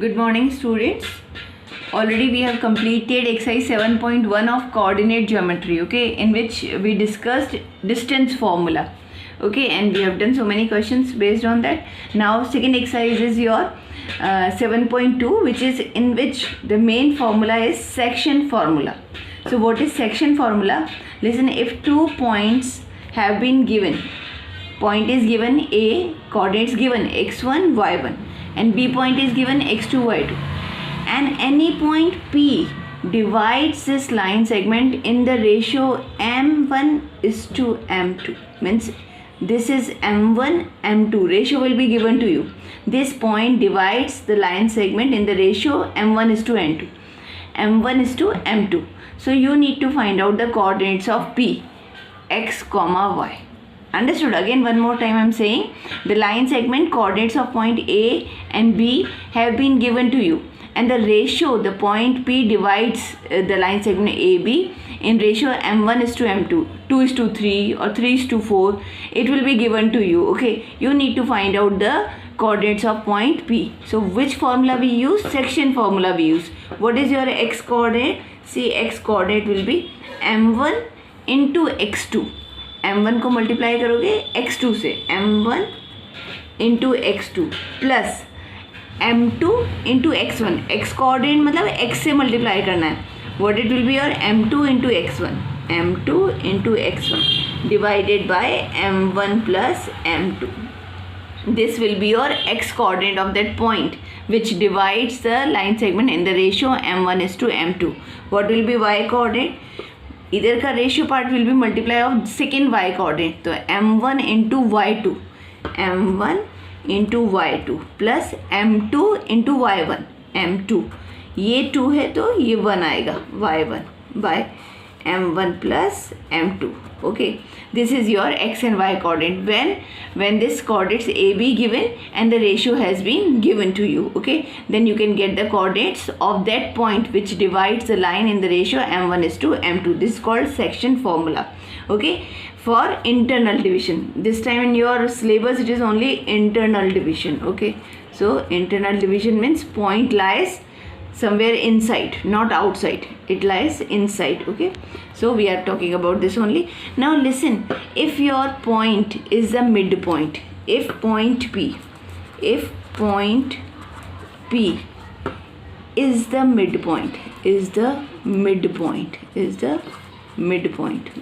Good morning, students. Already we have completed exercise 7.1 of coordinate geometry, okay, in which we discussed distance formula, okay, and we have done so many questions based on that. Now second exercise is your 7.2, which is in which the main formula is section formula. So what is section formula? Listen, if 2 points have been given, point is given A, coordinates given x1, y1, and B point is given x2, y2, and any point P divides this line segment in the ratio m1 is to m2, means this is m1 m2 ratio will be given to you. This point divides the line segment in the ratio m1 is to m1 is to m2. So you need to find out the coordinates of P, x comma y. Understood? Again, one more time I am saying, the line segment coordinates of point A and B have been given to you, and the ratio, the point P divides the line segment AB in ratio m1 is to m2, 2 is to 3 or 3 is to 4, it will be given to you, okay. You need to find out the coordinates of point P. So which formula we use? Section formula we use. What is your x coordinate? See, x coordinate will be m1 into x2. m1 को multiply करोगे x2 से, m1 into x2 plus m2 into x1. x coordinate मतलब x से multiply करना है. What it will be your m2 into x1 divided by m1 plus m2. This will be your x coordinate of that point which divides the line segment in the ratio m1 is to m2. What will be y coordinate? इधर का ratio part will be multiply of second y coordinate, तो m1 into y2 plus m2 into y1 m2, ये 2 है तो ये 1 आएगा, y1 by m1 plus m2. okay, this is your x and y coordinate when this coordinates AB given and the ratio has been given to you, okay, then you can get the coordinates of that point which divides the line in the ratio m1 is to m2. This is called section formula, okay, for internal division. This time in your syllabus it is only internal division, okay. So internal division means point lies somewhere inside, not outside, it lies inside, okay. So we are talking about this only. Now listen, if your point is the midpoint, if point P is the midpoint,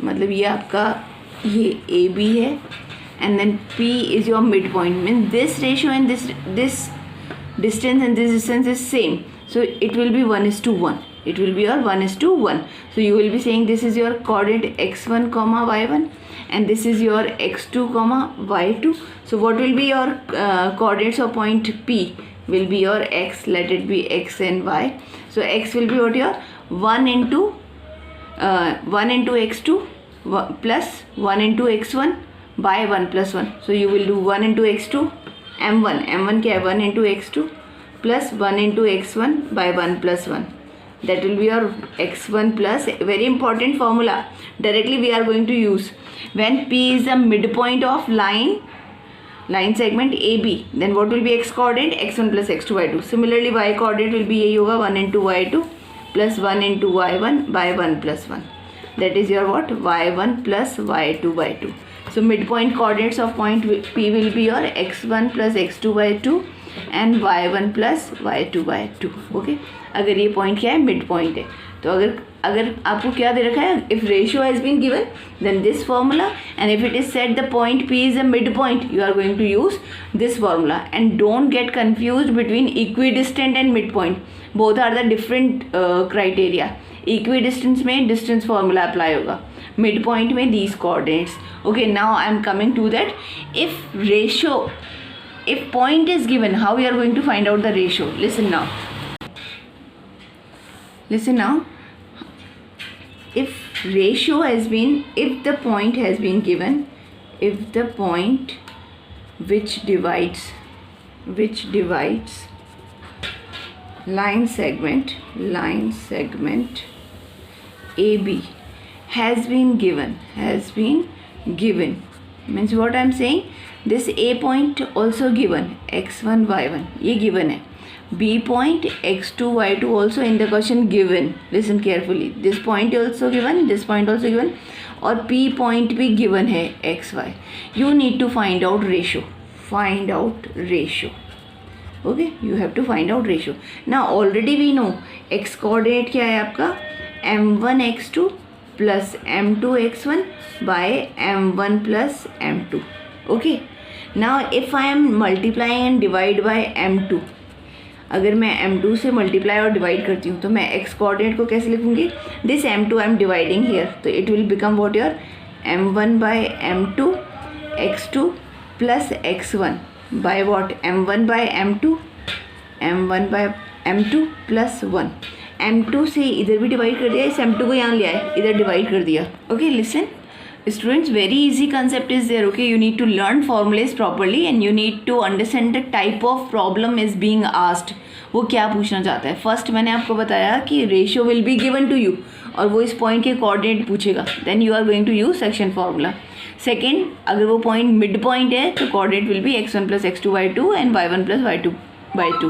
मतलब ये आपका ये AB है and then P is your midpoint, means this ratio and this distance and this distance is same, so it will be 1 is to 1. It will be your 1 is to 1. So you will be saying this is your coordinate x1 comma y1 and this is your x2 comma y2. So what will be your coordinates of point P? Will be your x, let it be x and y. So x will be what, your 1 into x2 plus 1 into x1 by 1 plus 1. So you will do 1 into x2 m1 क्या है 1 into x2 plus 1 into x1 by 1 plus 1. That will be your x1 plus, very important formula, directly we are going to use. When P is the midpoint of line segment AB, then what will be x coordinate? x1 plus x2 y2. Similarly y coordinate will be यही होगा 1 into y2 plus 1 into y1 by 1 plus 1. That is your what? y1 plus y2 by 2. So midpoint coordinates of point P will be your x1 plus x2 by 2 and y1 plus y2 by 2, okay. अगर ये point क्या है, mid point है, तो अगर आपको क्या दे रखा है, if ratio has been given then this formula, and if it is set the point P is a mid point, you are going to use this formula. And don't get confuse between equidistant and mid point, both are the different criteria. Equidistance में distance formula apply होगा, mid point में these coordinates, okay. Now I am coming to that, if point is given, how we are going to find out the ratio? Listen now, if the point has been given, if the point which divides line segment AB has been given, means what I am saying, this A point also given, x1 y1 ये given है, B point x2 y2 also in the question given. Listen carefully. This point also given, this point also given, और P point भी given है x y. You need to find out ratio. Find out ratio. Okay, you have to find out ratio. Now already we know x coordinate क्या है आपका m1 x2 plus m2 x1 by m1 plus m2. Okay. Now if I am multiplying and divide by m2, अगर मैं m2 से multiply और divide करती हूँ तो मैं x कोऑर्डिनेट को कैसे लिखूँगी? This m2 I am dividing here, तो it will become what your m1 by m2 x2 plus x1 by what m1 by m2 m1 by m2 plus 1. m2 से इधर भी डिवाइड कर दिया, इस m2 को यहाँ ले आए, इधर डिवाइड कर दिया. Okay listen students, very easy concept is there. Okay, you need to learn formulas properly and you need to understand the type of problem is being asked. वो क्या पूछना चाहता है. फर्स्ट मैंने आपको बताया कि ratio will be given to you और वो इस पॉइंट के कोऑर्डिनेट पूछेगा, then you are going to use section formula. Second, अगर वो पॉइंट मिड पॉइंट है तो coordinate will be x1 plus x2 by 2 and y1 plus y2 by 2.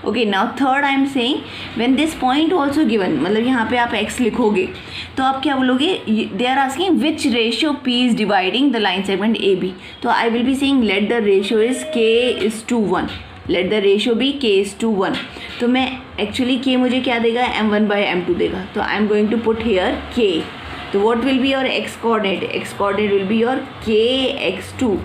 Okay, now third I am saying when this point also given, मतलब यहाँ पे आप x लिखोगे तो आप क्या बोलोगे? They are asking which ratio P is dividing the line segment AB. तो I will be saying let the ratio is k is to 1. Let the ratio be k is to 1. तो मैं actually k मुझे क्या देगा? m1 by m2 देगा. तो I am going to put here k. तो what will be your x coordinate? X coordinate will be your k x2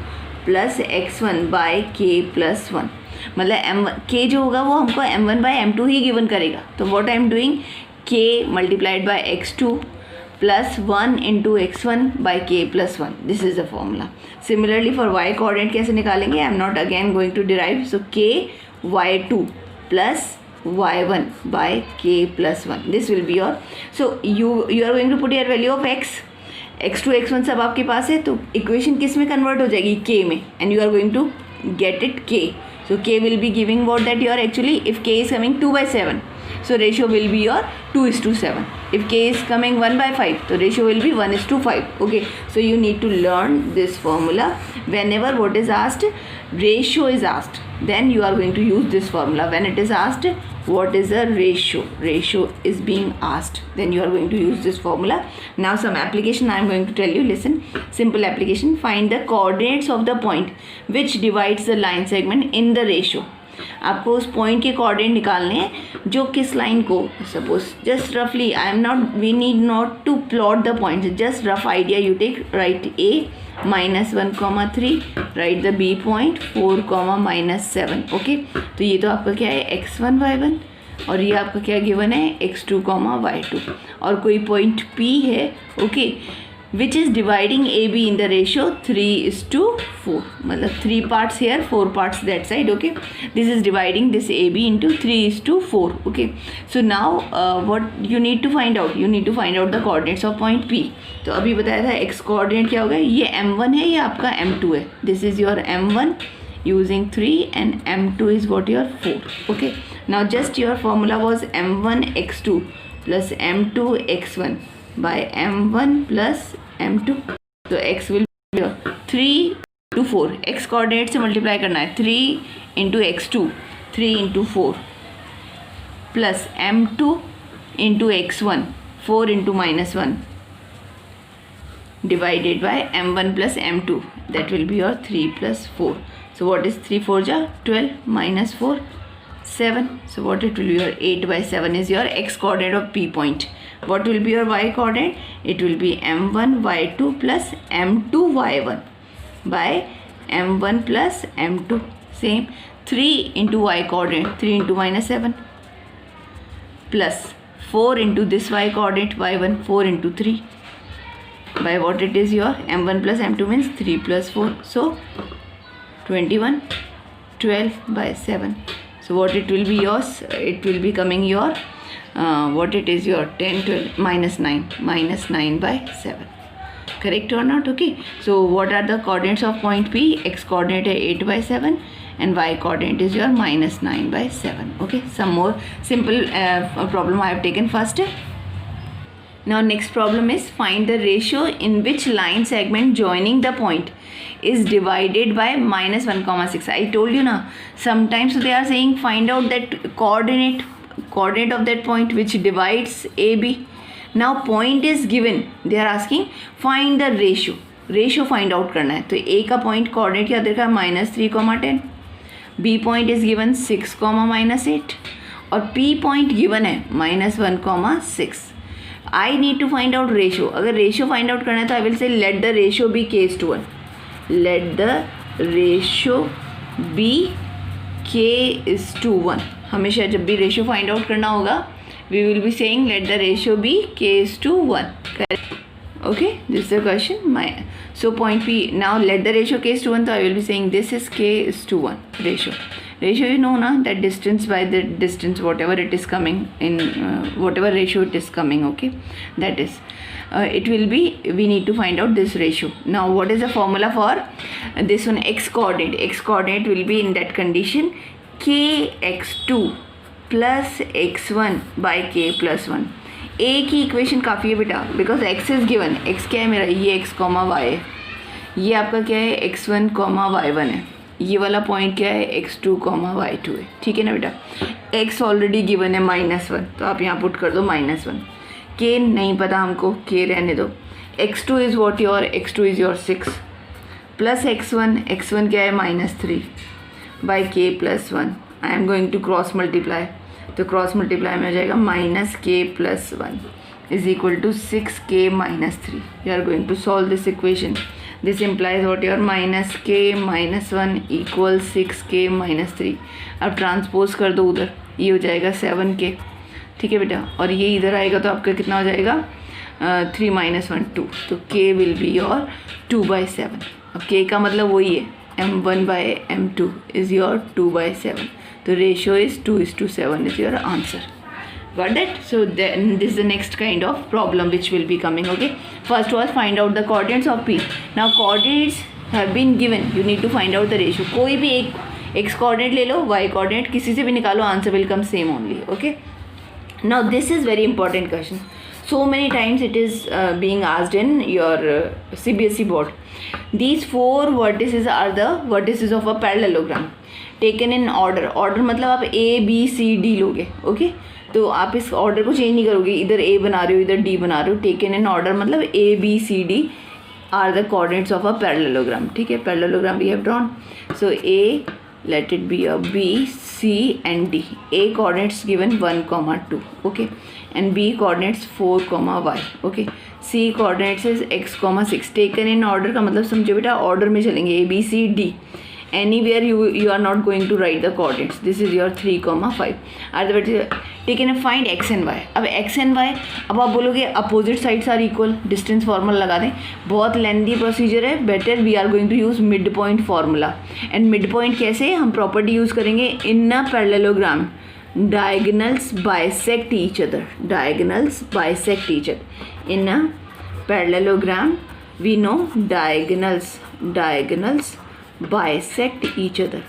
plus x1 by k plus 1. मतलब m1 k जो होगा वो हमको m1 बाई m2 ही गिवन करेगा. तो what I am doing, k multiplied by x2 plus 1 into x1 by k plus 1. This is the formula. Similarly for y coordinate कैसे निकालेंगे? I am not again going to derive. So k y2 plus y1 by k plus 1. This will be your. So you are going to put your value of x2 x1 सब आपके पास है, तो equation किस में convert हो जाएगी? k में, and you are going to get it k. So k will be giving what that you are actually, if k is coming 2 by 7, so ratio will be your 2 is to 7. If k is coming 1 by 5, so ratio will be 1 is to 5. Okay, so you need to learn this formula. Whenever what is asked, ratio is asked, then you are going to use this formula. When it is asked what is the ratio is being asked, then you are going to use this formula. Now some application I am going to tell you. Listen, simple application. Find the coordinates of the point which divides the line segment in the ratio. आपको उस point के coordinate निकालने हैं जो किस line को, suppose just रफली, I am not, we need not to plot the point, just rough idea you take. Right a -1, 3, right the b point 4, -7. Okay, तो ये तो आपका क्या है x1 y1 और ये आपका क्या गिवन है x2 y2 और कोई पॉइंट p है. Okay, which is dividing AB in the ratio 3:4. मतलब 3 parts here, 4 parts that side. Okay, this is dividing this AB into 3:4. Okay, so now what you need to find out? You need to find out the coordinates of point P. तो अभी बताया था x coordinate क्या होगा, ये m1 है, ये आपका m2 है. This is your m1 using 3 and m2 is what your 4. Okay, now just your formula was m1 x2 plus m2 x1 by m1 plus m2. तो x will be 3 to 4. x coordinate से multiply करना है. 3 into x2, 3 into 4 plus m2 into x1, 4 into -1 divided by m1 plus m2. That will be your 3 plus 4. So what is 3 4 ja 12 minus 4 7. So what it will be, your 8 by 7 is your x coordinate of P point. What will be your y coordinate? It will be m1 y2 plus m2 y1 by m1 plus m2. Same, 3 into y coordinate, 3 into -7 plus 4 into this y coordinate y1, 4 into 3 by what it is your m1 plus m2 means 3 plus 4. So 21, 12 by 7. So what it will be yours? It will be coming your what it is your 10, 12, -9 by 7. Correct or not? Okay, so what are the coordinates of point P? X coordinate है 8 by 7 and y coordinate is your -9 by 7. Okay, some more simple problem I have taken first. Now next problem is find the ratio in which line segment joining the point is divided by -1,6. I told you na, sometimes they are saying find out that coordinate of that point which divides AB. Now point is given, they are asking find the ratio find out करना है. तो A का point coordinate क्या देखा है -3,10. B point is given 6, -8 और P point given है -1,6. I need to find out ratio. अगर ratio find out करना है तो I will say let the ratio be k/1. Let the ratio be k/1. हमेशा जब भी ratio find out करना होगा we will be saying let the ratio be k/1. Correct? Okay, this is the question. So point P. Now let the ratio k/1. So I will be saying this is k/1 ratio. Ratio, you know na, that distance by the distance, whatever it is coming in, whatever ratio it is coming, okay, that is it will be, we need to find out this ratio. Now what is the formula for this one? X coordinate will be in that condition kx2 plus x1 by k plus 1. A की equation काफ़ी है बेटा, because x is given. x क्या है मेरा, ये x comma y है, ये आपका क्या है x1 कॉमा y1 है, ये वाला पॉइंट क्या है x2 कॉमा y2 है. ठीक है ना बेटा. x ऑलरेडी गिवन है -1, तो आप यहाँ पुट कर दो -1. k नहीं पता हमको, k रहने दो. x2 is what your, x2 is your 6 plus x1 क्या है -3 by k plus 1. I am going to cross multiply, तो क्रॉस मल्टीप्लाई में हो जाएगा -k plus 1 is equal to 6k -3. You are going to solve this equation. This implies what your -k -1 equal 6k -3. अब transpose कर दो उधर, ये हो जाएगा 7k. ठीक है बेटा, और ये इधर आएगा तो आपका कितना हो जाएगा 3 - 1 2. तो k विल बी योर 2/7. अब k का मतलब वही है, m1/m2 इज़ योर 2/7. तो ratio is 2:7 is your answer. Got that? So then this is the next kind of problem which will be coming. Okay, first was find out the coordinates of P. Now coordinates have been given, you need to find out the ratio. कोई भी एक x coordinate ले लो, y coordinate किसी से भी निकालो, answer will come same only. Okay, now this is very important question. So many times it is being asked in your CBSE board. These 4 vertices are the vertices of a parallelogram taken in order. Order मतलब आप A B C D लोगे. Okay, तो आप इस order को change नहीं करोगे, इधर A बना रहे हो इधर D बना रहे हो. टेकन इन ऑर्डर मतलब A B C D are the coordinates of a parallelogram. ठीक है, parallelogram we have drawn. So A, let it be a B, C and D. A coordinates given 1, 2, okay, and B coordinates 4, y, okay. C coordinates is x, 6. Taken in order का मतलब समझो बेटा, order में चलेंगे A B C D. Anywhere you are not going to write the coordinates. This is your 3, 5. Taken a find x and y. अब x and y, अब आप बोलोगे opposite sides are equal, distance formula लगा दें. बहुत lengthy procedure है, better we are going to use mid point formula. And mid point कैसे हम प्रॉपर्टी यूज़ करेंगे in a parallelogram. Diagonals bisect each other. Diagonals bisect each other. In a parallelogram we know diagonals bisect each other.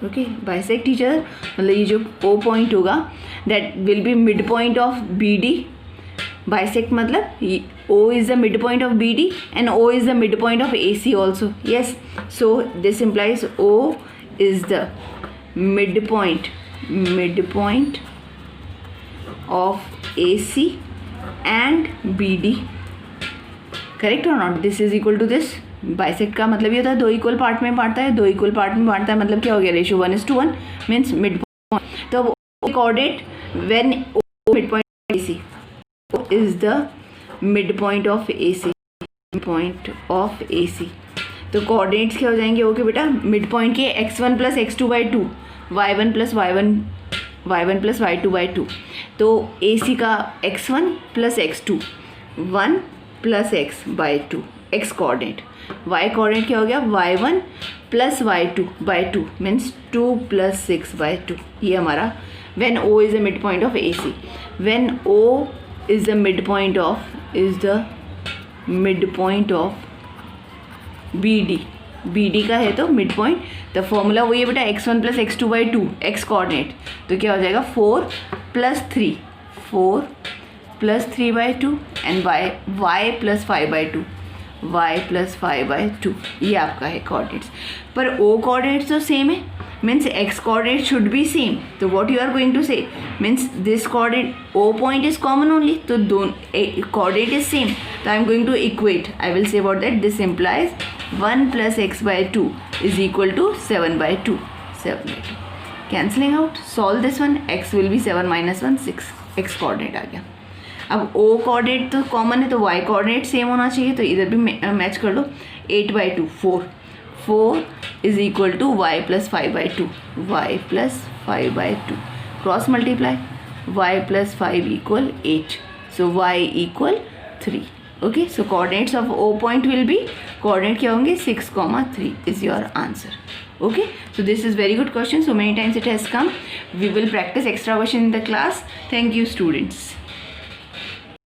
Okay, bisect each other मतलब ये जो O point होगा that will be midpoint of BD. Bisect मतलब O is the midpoint of BD and O is the midpoint of AC also. Yes, so this implies O is the midpoint of AC and BD. Correct और not. This is equal to this. Bisect का मतलब ये होता है 2 equal part में बांटता है. 2 equal part में बांटता है मतलब क्या हो गया, रेशियो 1:1 मीन्स मिड पॉइंट. तो coordinate when mid point AC is the mid point of AC. तो कोऑर्डिनेट्स क्या हो जाएंगे, ओके बेटा, मिड पॉइंट के x1 + x2/2, y1 + y2/2. तो AC का x1 + x2, 1 + x/2 x coordinate. y coordinate क्या हो गया, y1 + y2/2 मीन्स 2 + 6/2. ये हमारा when O is the midpoint of AC. When O is the midpoint of BD का है तो मिड पॉइंट. तो फॉर्मूला वही है बेटा, x1 + x2/2 x कोऑर्डिनेट. तो क्या हो जाएगा 4 + 3, 4 plus 3/2 and y plus 5/2, y plus 5/2, ये आपका है कोऑर्डिनेट्स. पर o कोऑर्डिनेट्स तो सेम है, means x coordinate should be same. तो what you are going to say, means this coordinate o point is common only, तो दोनों कोऑर्डिनेट इज सेम. तो I am going to equate, I will say what that this implies 1 plus x/2 is equal to 7/2. 7/2 cancelling out. Solve this one, x will be 7 minus 1 6, x coordinate आ गया. अब o coordinate तो common है, तो y coordinate same होना चाहिए, तो इधर भी मैच कर लो. 8/2 4 is equal to y plus 5/2, y plus 5/2. Cross multiply, y plus 5 equal 8, so y equal 3. Okay, so coordinates of o point will be, coordinate क्या होंगे 6, 3 is your answer. Okay, so this is very good question. So many times it has come. We will practice extra question in the class. Thank you, students.